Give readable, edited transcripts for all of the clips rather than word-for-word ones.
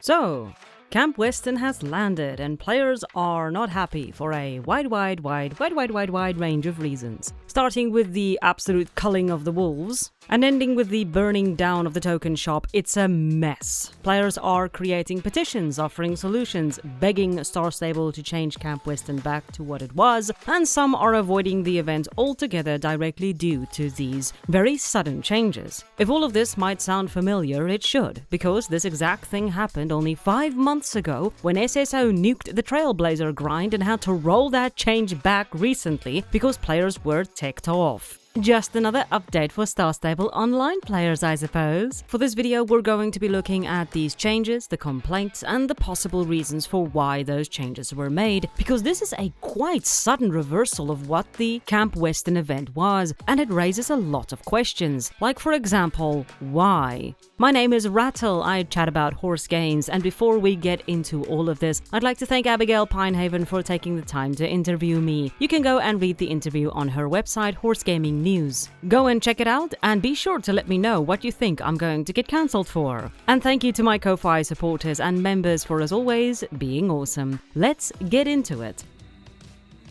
So, Camp Weston has landed and players are not happy for a wide range of reasons. Starting with the absolute culling of the wolves and ending with the burning down of the token shop, it's a mess. Players are creating petitions, offering solutions, begging Star Stable to change Camp Weston back to what it was, and some are avoiding the event altogether directly due to these very sudden changes. If all of this might sound familiar, it should, because this exact thing happened only 5 months ago when SSO nuked the Trailblazer grind and had to roll that change back recently because players were ticked off. Just another update for Star Stable Online players, I suppose. For this video, we're going to be looking at these changes, the complaints, and the possible reasons for why those changes were made, because this is a quite sudden reversal of what the Camp Weston event was, and it raises a lot of questions. Like, for example, why? My name is Rattle, I chat about horse games, and before we get into all of this, I'd like to thank Abigail Pinehaven for taking the time to interview me. You can go and read the interview on her website, Horse Gaming News. Go and check it out, and be sure to let me know what you think I'm going to get cancelled for. And thank you to my Ko-Fi supporters and members for, as always, being awesome. Let's get into it.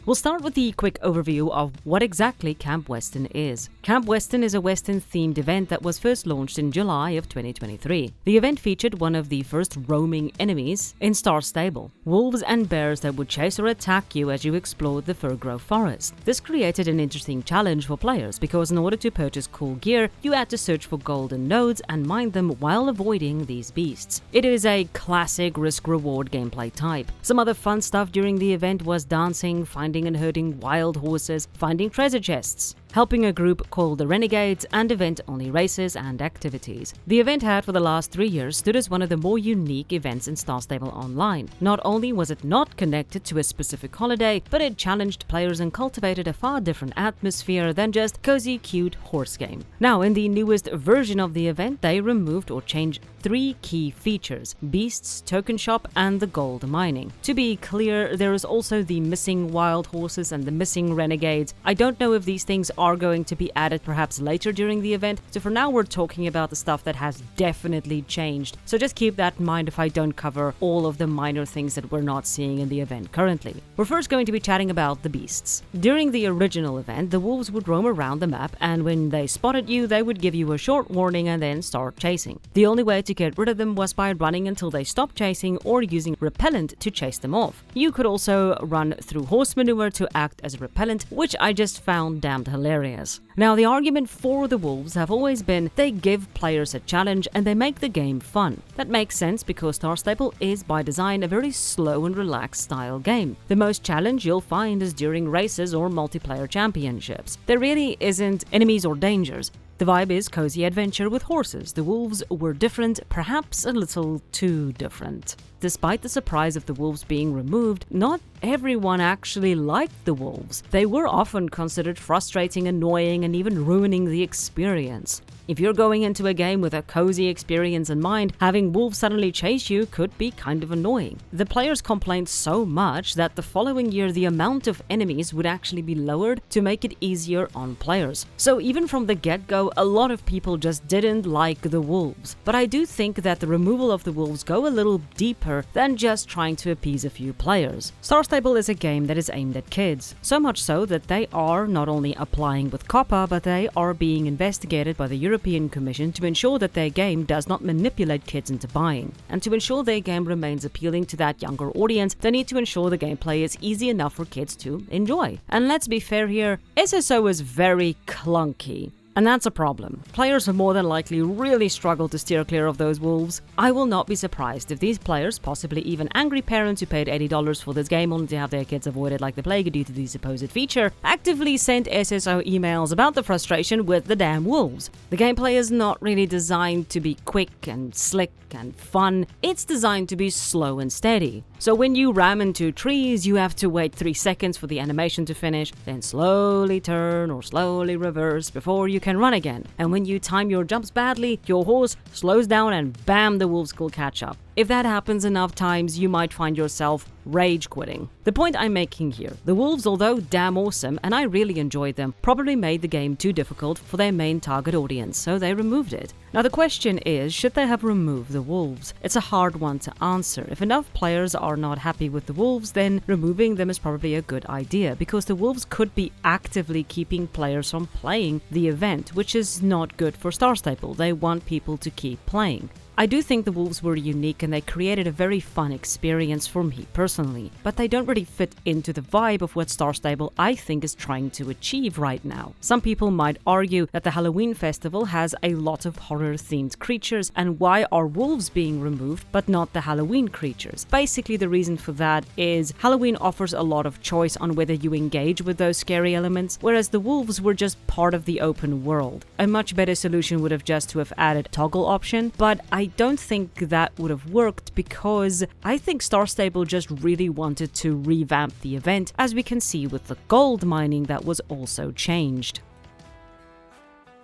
We'll start with the quick overview of what exactly Camp Weston is. Camp Weston is a Western-themed event that was first launched in July of 2023. The event featured one of the first roaming enemies in Star Stable, wolves and bears that would chase or attack you as you explored the Fir-Grove Forest. This created an interesting challenge for players because in order to purchase cool gear, you had to search for golden nodes and mine them while avoiding these beasts. It is a classic risk-reward gameplay type. Some other fun stuff during the event was dancing, finding and herding wild horses, finding treasure chests, helping a group called the Renegades, and event-only races and activities. The event had for the last 3 years stood as one of the more unique events in Star Stable Online. Not only was it not connected to a specific holiday, but it challenged players and cultivated a far different atmosphere than just cozy, cute horse game. Now, in the newest version of the event, they removed or changed 3 key features: beasts, token shop, and the gold mining. To be clear, there is also the missing wild horses and the missing renegades. I don't know if these things are going to be added perhaps later during the event, so for now we're talking about the stuff that has definitely changed. So just keep that in mind if I don't cover all of the minor things that we're not seeing in the event currently. We're first going to be chatting about the beasts. During the original event, the wolves would roam around the map, and when they spotted you, they would give you a short warning and then start chasing. The only way to get rid of them was by running until they stopped chasing or using repellent to chase them off. You could also run through horse manure to act as a repellent, which I just found damned hilarious. Now, the argument for the wolves have always been they give players a challenge and they make the game fun. That makes sense because Star Stable is by design a very slow and relaxed style game. The most challenge you'll find is during races or multiplayer championships. There really isn't enemies or dangers. The vibe is cozy adventure with horses. The wolves were different, perhaps a little too different. Despite the surprise of the wolves being removed, not everyone actually liked the wolves. They were often considered frustrating, annoying, and even ruining the experience. If you're going into a game with a cozy experience in mind, having wolves suddenly chase you could be kind of annoying. The players complained so much that the following year the amount of enemies would actually be lowered to make it easier on players. So even from the get-go, a lot of people just didn't like the wolves. But I do think that the removal of the wolves go a little deeper than just trying to appease a few players. Star Stable is a game that is aimed at kids, so much so that they are not only applying with COPPA, but they are being investigated by the European Commission to ensure that their game does not manipulate kids into buying. And to ensure their game remains appealing to that younger audience, they need to ensure the gameplay is easy enough for kids to enjoy. And let's be fair here, SSO is very clunky. And that's a problem. Players will more than likely really struggle to steer clear of those wolves. I will not be surprised if these players, possibly even angry parents who paid $80 for this game only to have their kids avoided like the plague due to the supposed feature, actively sent SSO emails about the frustration with the damn wolves. The gameplay is not really designed to be quick and slick and fun. It's designed to be slow and steady. So when you ram into trees, you have to wait 3 seconds for the animation to finish, then slowly turn or slowly reverse before you can run again. And when you time your jumps badly, your horse slows down and bam, the wolves will catch up. If that happens enough times, you might find yourself rage quitting. The point I'm making here, the wolves, although damn awesome, and I really enjoyed them, probably made the game too difficult for their main target audience, so they removed it. Now the question is, should they have removed the wolves? It's a hard one to answer. If enough players are not happy with the wolves, then removing them is probably a good idea, because the wolves could be actively keeping players from playing the event, which is not good for Star Stable. They want people to keep playing. I do think the wolves were unique and they created a very fun experience for me personally, but they don't really fit into the vibe of what Star Stable I think is trying to achieve right now. Some people might argue that the Halloween festival has a lot of horror-themed creatures, and why are wolves being removed but not the Halloween creatures? Basically, the reason for that is Halloween offers a lot of choice on whether you engage with those scary elements, whereas the wolves were just part of the open world. A much better solution would have just to have added a toggle option, but I don't think that would have worked because I think Star Stable just really wanted to revamp the event, as we can see with the gold mining that was also changed.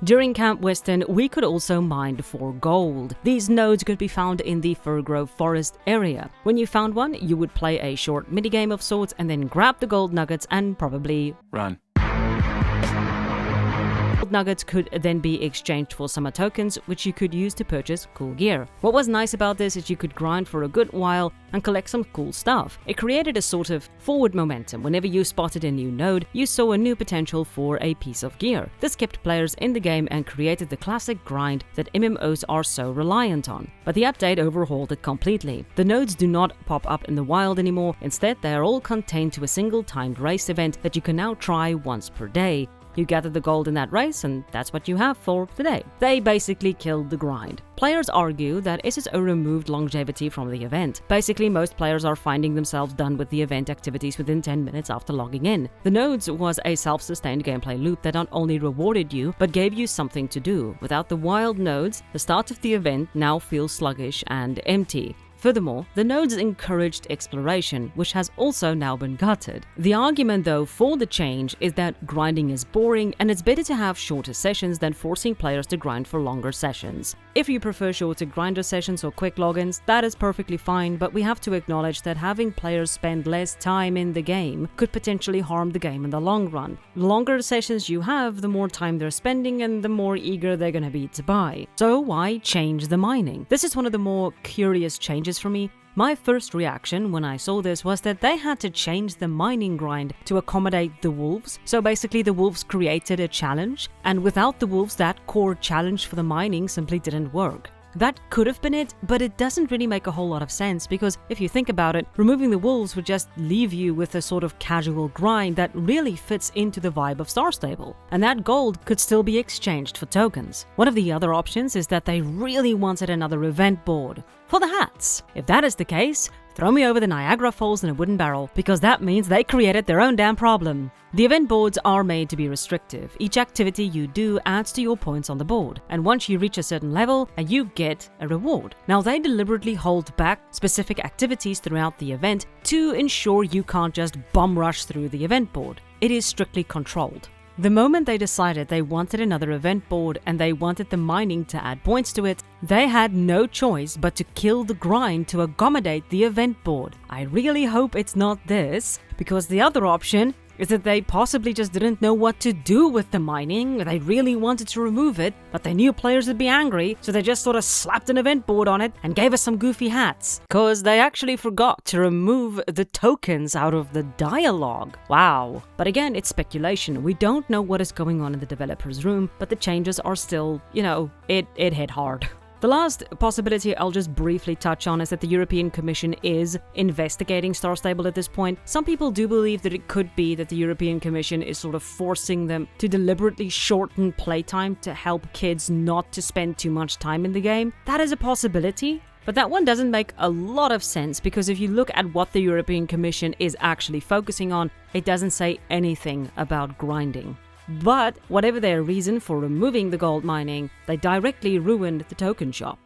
During Camp Western, we could also mine for gold. These nodes could be found in the Firgrove Forest area. When you found one, you would play a short minigame of sorts and then grab the gold nuggets and probably run. Nuggets could then be exchanged for summer tokens, which you could use to purchase cool gear. What was nice about this is you could grind for a good while and collect some cool stuff. It created a sort of forward momentum. Whenever you spotted a new node, you saw a new potential for a piece of gear. This kept players in the game and created the classic grind that MMOs are so reliant on. But the update overhauled it completely. The nodes do not pop up in the wild anymore. Instead, they are all contained to a single timed race event that you can now try once per day. You gather the gold in that race, and that's what you have for today. They basically killed the grind. Players argue that SSO removed longevity from the event. Basically, most players are finding themselves done with the event activities within 10 minutes after logging in. The nodes was a self-sustained gameplay loop that not only rewarded you, but gave you something to do. Without the wild nodes, the start of the event now feels sluggish and empty. Furthermore, the nodes encouraged exploration, which has also now been gutted. The argument though for the change is that grinding is boring and it's better to have shorter sessions than forcing players to grind for longer sessions. If you prefer shorter grinder sessions or quick logins, that is perfectly fine, but we have to acknowledge that having players spend less time in the game could potentially harm the game in the long run. The longer sessions you have, the more time they're spending and the more eager they're gonna be to buy. So why change the mining? This is one of the more curious changes for me. My first reaction when I saw this was that they had to change the mining grind to accommodate the wolves. So basically the wolves created a challenge, and without the wolves that core challenge for the mining simply didn't work. That could have been it, but it doesn't really make a whole lot of sense because if you think about it, removing the wolves would just leave you with a sort of casual grind that really fits into the vibe of Star Stable, and that gold could still be exchanged for tokens. One of the other options is that they really wanted another event board for the hats. If that is the case, throw me over the Niagara Falls in a wooden barrel, because that means they created their own damn problem. The event boards are made to be restrictive. Each activity you do adds to your points on the board, and once you reach a certain level, you get a reward. Now, they deliberately hold back specific activities throughout the event to ensure you can't just bum rush through the event board. It is strictly controlled. The moment they decided they wanted another event board and they wanted the mining to add points to it, they had no choice but to kill the grind to accommodate the event board. I really hope it's not this, because the other option is that they possibly just didn't know what to do with the mining. They really wanted to remove it, but they knew players would be angry, so they just sort of slapped an event board on it and gave us some goofy hats. Cause they actually forgot to remove the tokens out of the dialogue. Wow. But again, it's speculation. We don't know what is going on in the developer's room, but the changes are still, it hit hard. The last possibility I'll just briefly touch on is that the European Commission is investigating Star Stable at this point. Some people do believe that it could be that the European Commission is sort of forcing them to deliberately shorten playtime to help kids not to spend too much time in the game. That is a possibility. But that one doesn't make a lot of sense, because if you look at what the European Commission is actually focusing on, it doesn't say anything about grinding. But whatever their reason for removing the gold mining, they directly ruined the token shop.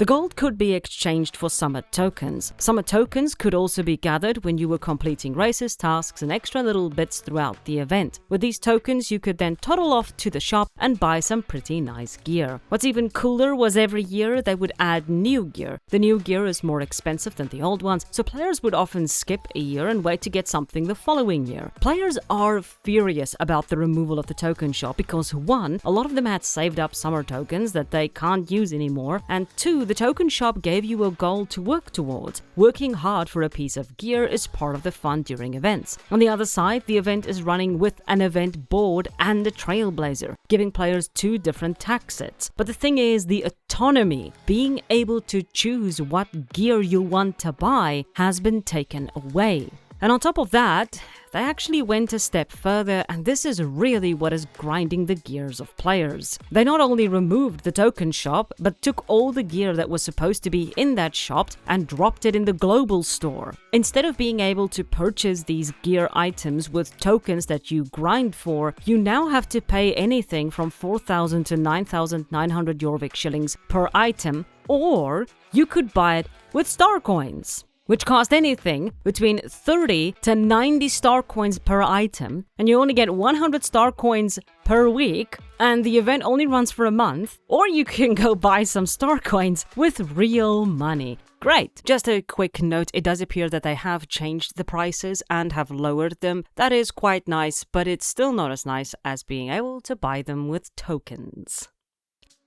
The gold could be exchanged for summer tokens. Summer tokens could also be gathered when you were completing races, tasks, and extra little bits throughout the event. With these tokens, you could then toddle off to the shop and buy some pretty nice gear. What's even cooler was every year they would add new gear. The new gear is more expensive than the old ones, so players would often skip a year and wait to get something the following year. Players are furious about the removal of the token shop because 1, a lot of them had saved up summer tokens that they can't use anymore, and 2, the token shop gave you a goal to work towards. Working hard for a piece of gear is part of the fun during events. On the other side, the event is running with an event board and a trailblazer, giving players 2 different tax sets. But the thing is, the autonomy, being able to choose what gear you want to buy, has been taken away. And on top of that, they actually went a step further, and this is really what is grinding the gears of players. They not only removed the token shop, but took all the gear that was supposed to be in that shop and dropped it in the global store. Instead of being able to purchase these gear items with tokens that you grind for, you now have to pay anything from 4,000 to 9,900 Jorvik shillings per item, or you could buy it with star coins, which cost anything between 30 to 90 star coins per item, and you only get 100 star coins per week, and the event only runs for a month, or you can go buy some star coins with real money. Great! Just a quick note, it does appear that they have changed the prices and have lowered them. That is quite nice, but it's still not as nice as being able to buy them with tokens.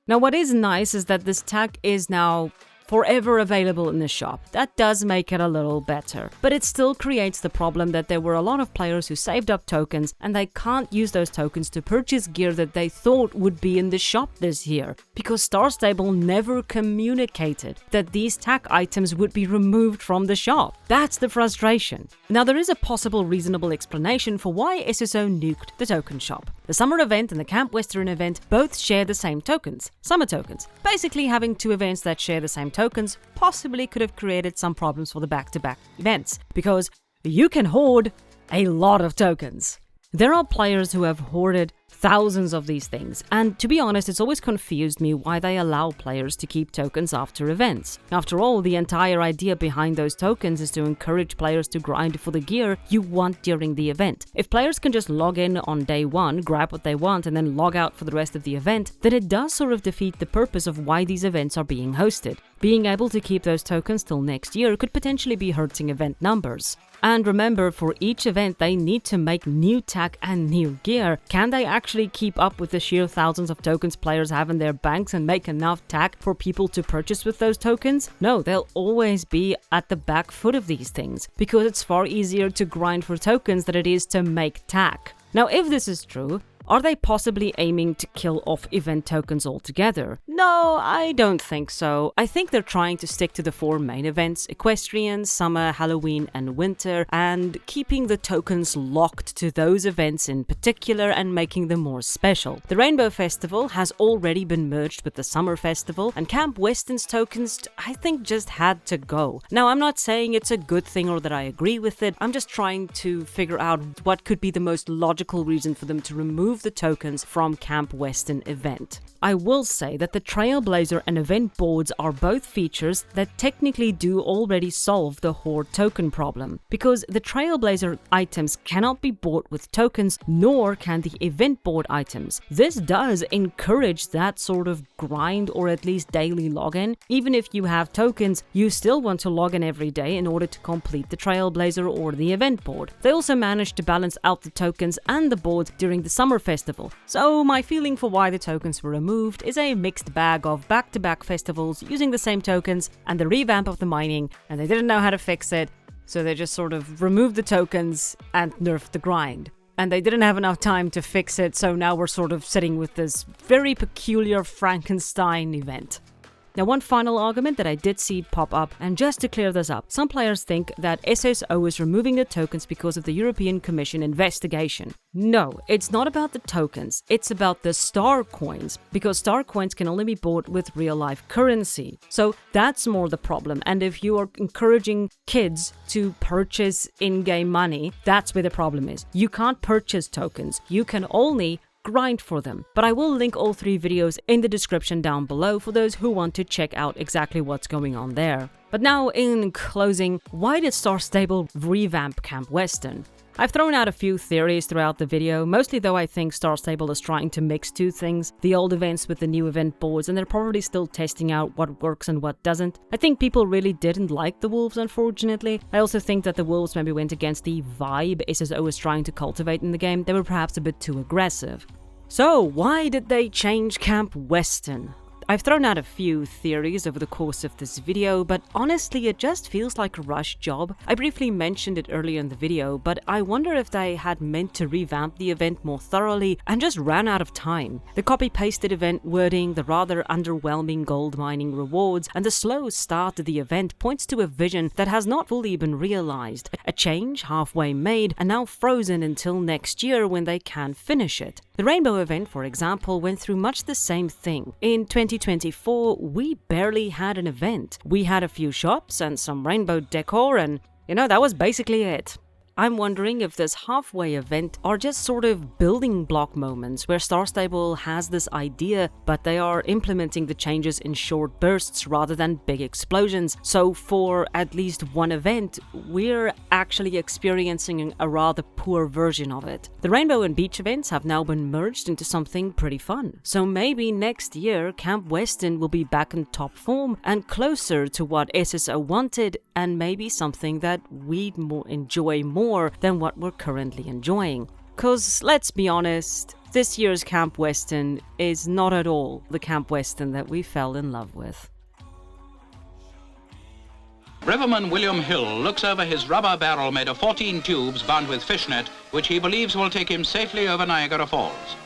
Now, what is nice is that this tag is now forever available in the shop. That does make it a little better, but it still creates the problem that there were a lot of players who saved up tokens and they can't use those tokens to purchase gear that they thought would be in the shop this year, because Star Stable never communicated that these tag items would be removed from the shop. That's the frustration. Now, there is a possible reasonable explanation for why SSO nuked the token shop. The summer event and the Camp Western event both share the same tokens, summer tokens. Basically, having 2 events that share the same tokens possibly could have created some problems for the back-to-back events, because you can hoard a lot of tokens. There are players who have hoarded thousands of these things, and to be honest, it's always confused me why they allow players to keep tokens after events. After all, the entire idea behind those tokens is to encourage players to grind for the gear you want during the event. If players can just log in on day 1, grab what they want, and then log out for the rest of the event, then it does sort of defeat the purpose of why these events are being hosted. Being able to keep those tokens till next year could potentially be hurting event numbers. And remember, for each event they need to make new tag and new gear. Can they actually keep up with the sheer thousands of tokens players have in their banks and make enough tag for people to purchase with those tokens? No, they'll always be at the back foot of these things, because it's far easier to grind for tokens than it is to make tag. Now, if this is true, are they possibly aiming to kill off event tokens altogether? No, I don't think so. I think they're trying to stick to the 4 main events: Equestrian, Summer, Halloween, and Winter, and keeping the tokens locked to those events in particular and making them more special. The Rainbow Festival has already been merged with the Summer Festival, and Camp Western's tokens, I think, just had to go. Now, I'm not saying it's a good thing or that I agree with it. I'm just trying to figure out what could be the most logical reason for them to remove the tokens from Camp Western event. I will say that the Trailblazer and event boards are both features that technically do already solve the hoard token problem, because the Trailblazer items cannot be bought with tokens, nor can the event board items. This does encourage that sort of grind, or at least daily login. Even if you have tokens, you still want to log in every day in order to complete the Trailblazer or the event board. They also managed to balance out the tokens and the boards during the Summer Festival, so my feeling for why the tokens were removed is a mixed bag of back-to-back festivals using the same tokens and the revamp of the mining, and they didn't know how to fix it, so they just sort of removed the tokens and nerfed the grind. And they didn't have enough time to fix it, so now we're sort of sitting with this very peculiar Frankenstein event. Now, one final argument that I did see pop up, and just to clear this up, some players think that SSO is removing the tokens because of the European Commission investigation. No, it's not about the tokens, it's about the star coins, because star coins can only be bought with real-life currency. So that's more the problem, and if you are encouraging kids to purchase in-game money, that's where the problem is. You can't purchase tokens, you can only grind for them. But I will link all 3 videos in the description down below for those who want to check out exactly what's going on there. But now, in closing, why did Star Stable revamp Camp Weston? I've thrown out a few theories throughout the video, mostly though I think Star Stable is trying to mix 2 things, the old events with the new event boards, and they're probably still testing out what works and what doesn't. I think people really didn't like the Wolves, unfortunately. I also think that the Wolves maybe went against the vibe SSO is trying to cultivate in the game. They were perhaps a bit too aggressive. So, why did they change Camp Weston? I've thrown out a few theories over the course of this video, but honestly it just feels like a rushed job. I briefly mentioned it earlier in the video, but I wonder if they had meant to revamp the event more thoroughly and just ran out of time. The copy-pasted event wording, the rather underwhelming gold mining rewards, and the slow start to the event points to a vision that has not fully been realized, a change halfway made and now frozen until next year when they can finish it. The Rainbow event, for example, went through much the same thing. In 2024, we barely had an event. We had a few shops and some rainbow decor and, that was basically it. I'm wondering if this halfway event are just sort of building block moments where Star Stable has this idea, but they are implementing the changes in short bursts rather than big explosions. So for at least one event, we're actually experiencing a rather poor version of it. The Rainbow and Beach events have now been merged into something pretty fun. So maybe next year, Camp Weston will be back in top form and closer to what SSO wanted, and maybe something that we'd enjoy more than what we're currently enjoying. Cause let's be honest, this year's Camp Weston is not at all the Camp Weston that we fell in love with. Riverman William Hill looks over his rubber barrel made of 14 tubes bound with fishnet, which he believes will take him safely over Niagara Falls.